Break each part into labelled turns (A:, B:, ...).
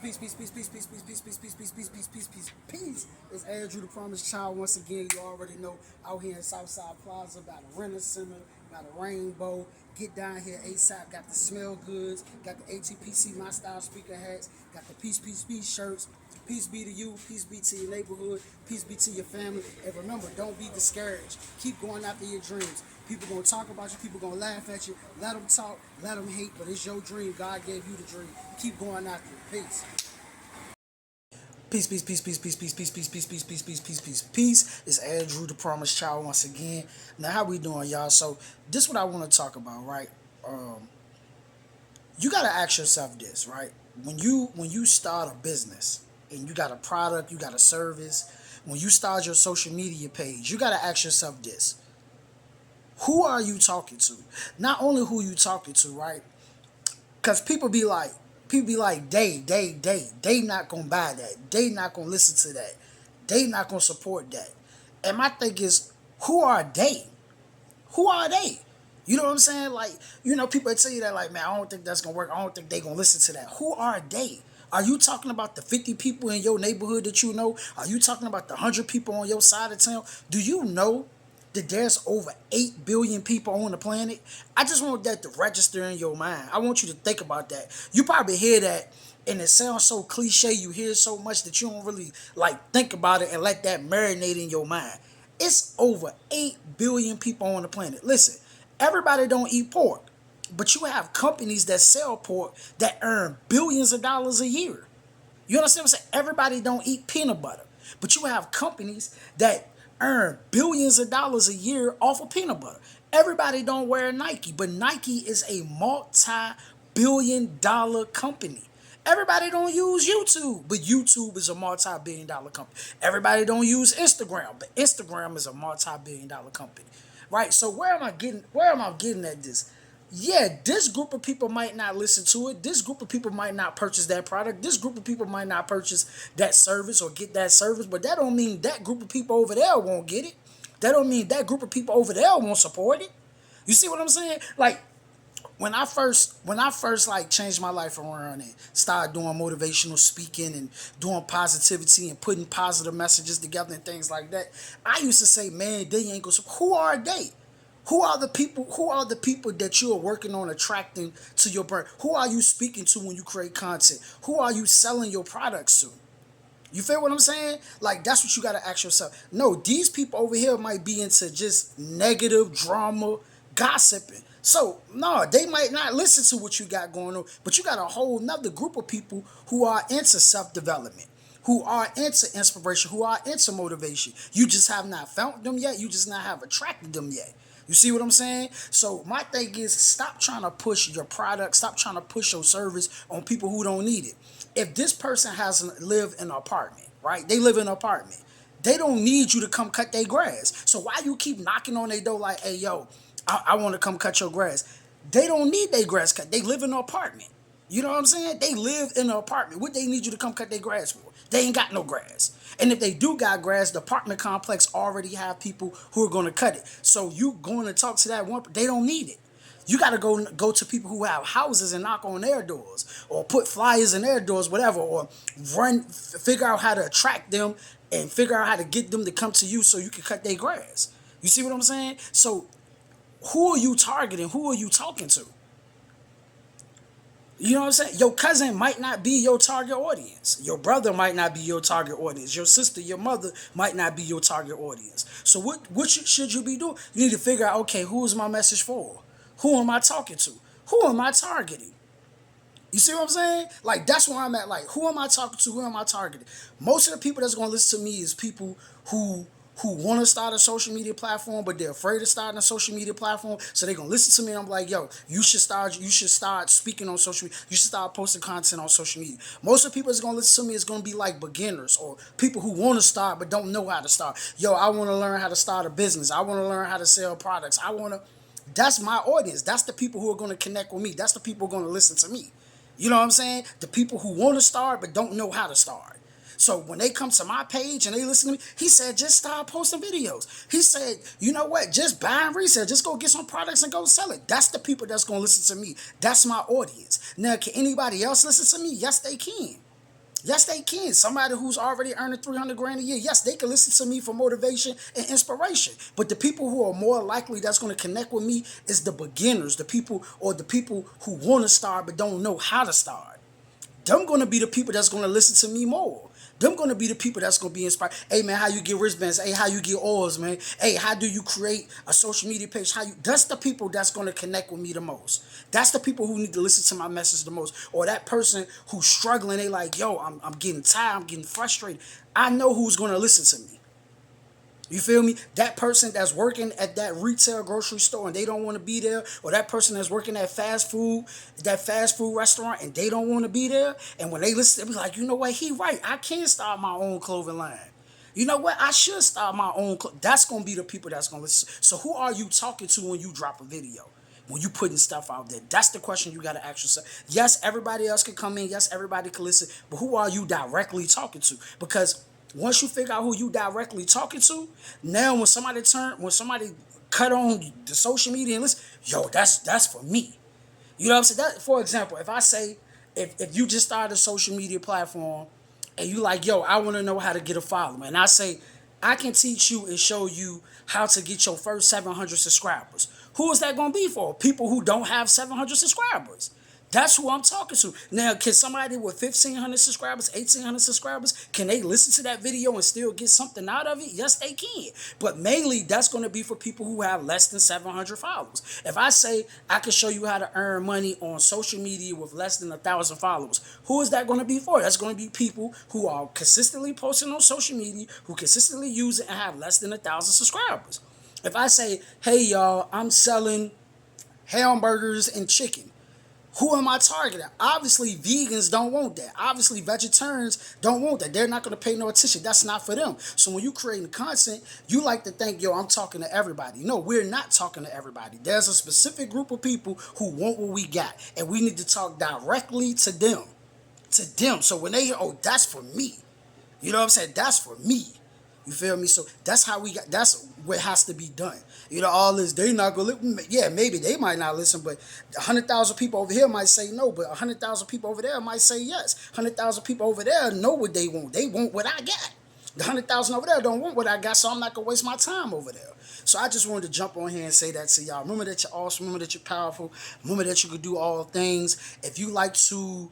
A: peace, peace, peace, peace, peace, peace, peace, peace, peace, peace, peace, peace, peace, peace, peace. It's Andrew, the Promised Child. Once again, you already know, out here in Southside Plaza, by the Renner Center, by the Rainbow. Get down here ASAP. Got the Smell Goods, got the ATPC My Style speaker hats, got the Peace, Peace, Peace shirts. Peace be to you, peace be to your neighborhood, peace be to your family. And remember, don't be discouraged. Keep going after your dreams. People gonna talk about you, people gonna laugh at you. Let them talk, let them hate, but it's your dream. God gave you the dream. Keep going after it. Peace. Peace, peace, peace, peace, peace, peace, peace, peace, peace, peace, peace, peace, peace, peace, peace. It's Andrew, the Promised Child, once again. Now, how we doing, y'all? So, this is what I want to talk about, right? You gotta ask yourself this, right? When you start a business and you got a product, you got a service, when you start your social media page, you gotta ask yourself this: who are you talking to? Not only who you talking to, right? Because people be like, they not gonna buy that. They not gonna listen to that. They not gonna support that. And my thing is, who are they? Who are they? You know what I'm saying? Like, people tell you that, like, man, I don't think that's gonna work. I don't think they gonna listen to that. Who are they? Are you talking about the 50 people in your neighborhood that you know? Are you talking about the 100 people on your side of town? Do you know that there's over 8 billion people on the planet? I just want that to register in your mind. I want you to think about that. You probably hear that and it sounds so cliche, you hear it so much that you don't really like think about it and let that marinate in your mind. It's over 8 billion people on the planet. Listen, everybody don't eat pork, but you have companies that sell pork that earn billions of dollars a year. You understand what I'm saying? Everybody don't eat peanut butter, but you have companies that earn billions of dollars a year off of peanut butter. Everybody don't wear Nike, but Nike is a multi-billion-dollar company. Everybody don't use YouTube, but YouTube is a multi-billion-dollar company. Everybody don't use Instagram, but Instagram is a multi-billion-dollar company. Right? So where am I getting at this? Yeah, this group of people might not listen to it. This group of people might not purchase that product. This group of people might not purchase that service or get that service, but that don't mean that group of people over there won't get it. That don't mean that group of people over there won't support it. You see what I'm saying? Like, when I first like changed my life around and started doing motivational speaking and doing positivity and putting positive messages together and things like that, I used to say, man, they ain't gonna. Who are they? Who are the people? Who are the people that you are working on attracting to your brand? Who are you speaking to when you create content? Who are you selling your products to? You feel what I'm saying? Like, that's what you gotta ask yourself. No, these people over here might be into just negative drama, gossiping. So, no, they might not listen to what you got going on, but you got a whole nother group of people who are into self-development, who are into inspiration, who are into motivation. You just have not found them yet. You just not have attracted them yet. You see what I'm saying? So my thing is, stop trying to push your product, stop trying to push your service on people who don't need it. If this person hasn't lived in an apartment, right? They live in an apartment. They don't need you to come cut their grass. So why you keep knocking on their door like, hey, yo, I want to come cut your grass? They don't need their grass cut. They live in an apartment. You know what I'm saying? They live in an apartment. What they need you to come cut their grass for? They ain't got no grass. And if they do got grass, the apartment complex already have people who are going to cut it. So you going to talk to that one, they don't need it. You got to go to people who have houses and knock on their doors or put flyers in their doors, whatever, or figure out how to attract them and figure out how to get them to come to you so you can cut their grass. You see what I'm saying? So who are you targeting? Who are you talking to? You know what I'm saying? Your cousin might not be your target audience. Your brother might not be your target audience. Your sister, your mother might not be your target audience. So what should you be doing? You need to figure out, okay, who is my message for? Who am I talking to? Who am I targeting? You see what I'm saying? Like, that's where I'm at. Like, who am I talking to? Who am I targeting? Most of the people that's going to listen to me is people who want to start a social media platform, but they're afraid of starting a social media platform. So they're going to listen to me and I'm like, yo, you should start speaking on social media. You should start posting content on social media. Most of the people that's going to listen to me is going to be like beginners or people who want to start but don't know how to start. Yo, I want to learn how to start a business. I want to learn how to sell products. That's my audience. That's the people who are going to connect with me. That's the people who are going to listen to me. You know what I'm saying? The people who want to start but don't know how to start. So when they come to my page and they listen to me, he said, just start posting videos. He said, you know what? Just buy and resell. Just go get some products and go sell it. That's the people that's going to listen to me. That's my audience. Now, can anybody else listen to me? Yes, they can. Yes, they can. Somebody who's already earning 300 grand a year, yes, they can listen to me for motivation and inspiration. But the people who are more likely that's going to connect with me is the beginners, the people or the people who want to start but don't know how to start. Them going to be the people that's going to listen to me more. Them going to be the people that's going to be inspired. Hey, man, how you get wristbands? Hey, how you get oils, man? Hey, how do you create a social media page? That's the people that's going to connect with me the most. That's the people who need to listen to my message the most. Or that person who's struggling, they like, yo, I'm getting tired, I'm getting frustrated. I know who's going to listen to me. You feel me? That person that's working at that retail grocery store and they don't want to be there, or that person that's working at that fast food restaurant and they don't want to be there. And when they listen, they be like, you know what? He right. I can start my own clothing line. You know what? I should start my own. That's gonna be the people that's gonna listen. So who are you talking to when you drop a video? When you putting stuff out there? That's the question you gotta ask yourself. Yes, everybody else can come in. Yes, everybody can listen. But who are you directly talking to? Because once you figure out who you directly talking to, now when somebody cut on the social media and listen, yo, that's for me. You know what I'm saying? That, for example, if I say, if you just started a social media platform and you like, yo, I want to know how to get a follower, and I say, I can teach you and show you how to get your first 700 subscribers. Who is that going to be for? People who don't have 700 subscribers. That's who I'm talking to. Now, can somebody with 1,500 subscribers, 1,800 subscribers, can they listen to that video and still get something out of it? Yes, they can. But mainly, that's going to be for people who have less than 700 followers. If I say I can show you how to earn money on social media with less than 1,000 followers, who is that going to be for? That's going to be people who are consistently posting on social media, who consistently use it and have less than 1,000 subscribers. If I say, hey, y'all, I'm selling hamburgers and chicken. Who am I targeting? Obviously, vegans don't want that. Obviously, vegetarians don't want that. They're not going to pay no attention. That's not for them. So when you creating content, you like to think, yo, I'm talking to everybody. No, we're not talking to everybody. There's a specific group of people who want what we got, and we need to talk directly to them. To them. So when they hear, oh, that's for me. You know what I'm saying? That's for me. You feel me? So that's how we got. That's what has to be done. You know, all this they not gonna. Yeah, maybe they might not listen, but 100,000 people over here might say no, but 100,000 people over there might say yes. 100,000 people over there know what they want. They want what I got. The 100,000 over there don't want what I got, so I'm not gonna waste my time over there. So I just wanted to jump on here and say that to y'all. Remember that you're awesome. Remember that you're powerful. Remember that you can do all things. If you like to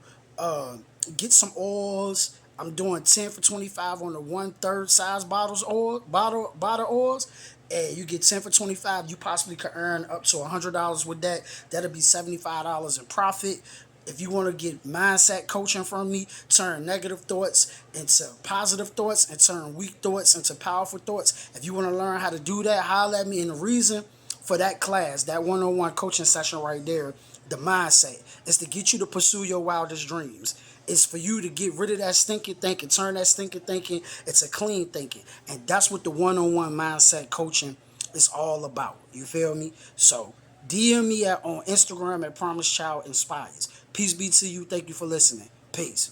A: get some oils. I'm doing 10 for 25 on the 1/3 size bottle oils. And you get 10 for 25. You possibly could earn up to $100 with that. That'll be $75 in profit. If you want to get mindset coaching from me, turn negative thoughts into positive thoughts and turn weak thoughts into powerful thoughts. If you want to learn how to do that, holler at me. And the reason for that class, that one-on-one coaching session right there, the mindset, is to get you to pursue your wildest dreams. It's for you to get rid of that stinking thinking, turn that stinking thinking into clean thinking. And that's what the one-on-one mindset coaching is all about. You feel me? So DM me on Instagram at Promise Child Inspires. Peace be to you. Thank you for listening. Peace.